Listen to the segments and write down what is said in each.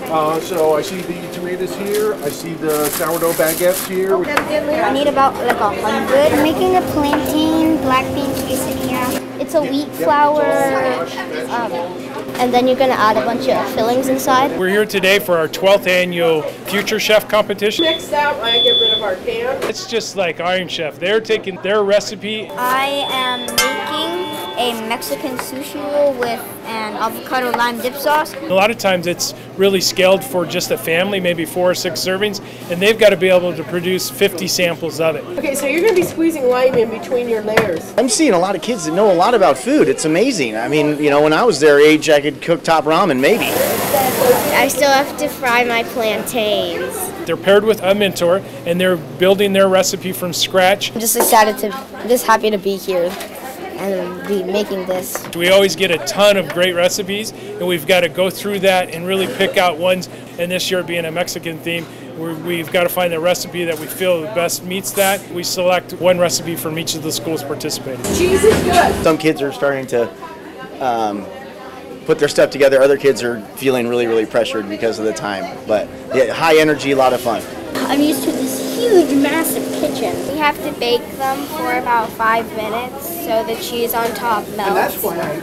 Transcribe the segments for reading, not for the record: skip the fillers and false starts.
So I see the tomatoes here. I see the sourdough baguettes here. I need about like 100. I'm making a plantain black bean quesadilla. It's a wheat flour, and then you're gonna add a bunch of fillings inside. We're here today for our 12th annual Future Chef competition. Next out, I get rid of our can. It's just like Iron Chef. They're taking their recipe. I am making a Mexican sushi roll with an avocado lime dip sauce. A lot of times it's really scaled for just a family, maybe 4 or 6 servings, and they've got to be able to produce 50 samples of it. Okay, so you're going to be squeezing lime in between your layers. I'm seeing a lot of kids that know a lot about food. It's amazing. I mean, you know, when I was their age, I could cook top ramen, maybe. I still have to fry my plantains. They're paired with a mentor, and they're building their recipe from scratch. I'm just happy to be here and be making this. We always get a ton of great recipes, and we've got to go through that and really pick out ones. And this year being a Mexican theme, we've got to find the recipe that we feel the best meets that. We select one recipe from each of the schools participating. Cheese is good. Some kids are starting to put their stuff together. Other kids are feeling really, really pressured because of the time. But yeah, high energy, a lot of fun. I'm used to this huge, massive kitchen. We have to bake them for about 5 minutes so the cheese on top melts.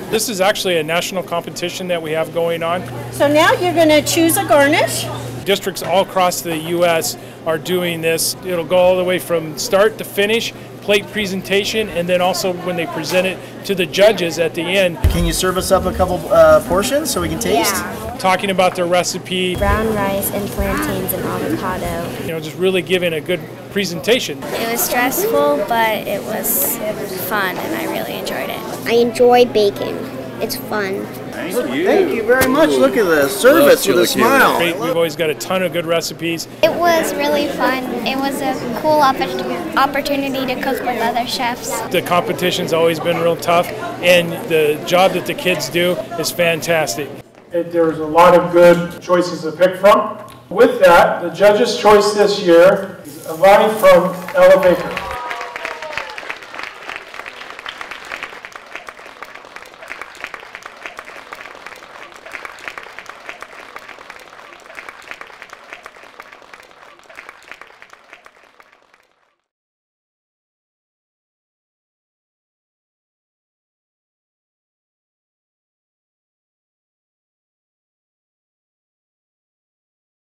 This is actually a national competition that we have going on. So now you're going to choose a garnish. Districts all across the U.S. are doing this. It'll go all the way from start to finish, plate presentation, and then also when they present it to the judges at the end. Can you serve us up a couple portions so we can taste? Yeah. Talking about their recipe. Brown rice and plantains and avocado. You know, just really giving a good presentation. It was stressful, but it was fun, and I really enjoyed it. I enjoy baking. It's fun. Thank you very much. Look at this. Service with a smile. We've always got a ton of good recipes. It was really fun. It was a cool opportunity to cook with other chefs. The competition's always been real tough, and the job that the kids do is fantastic. There's a lot of good choices to pick from. With that, the judge's choice this year is Avani from Baker.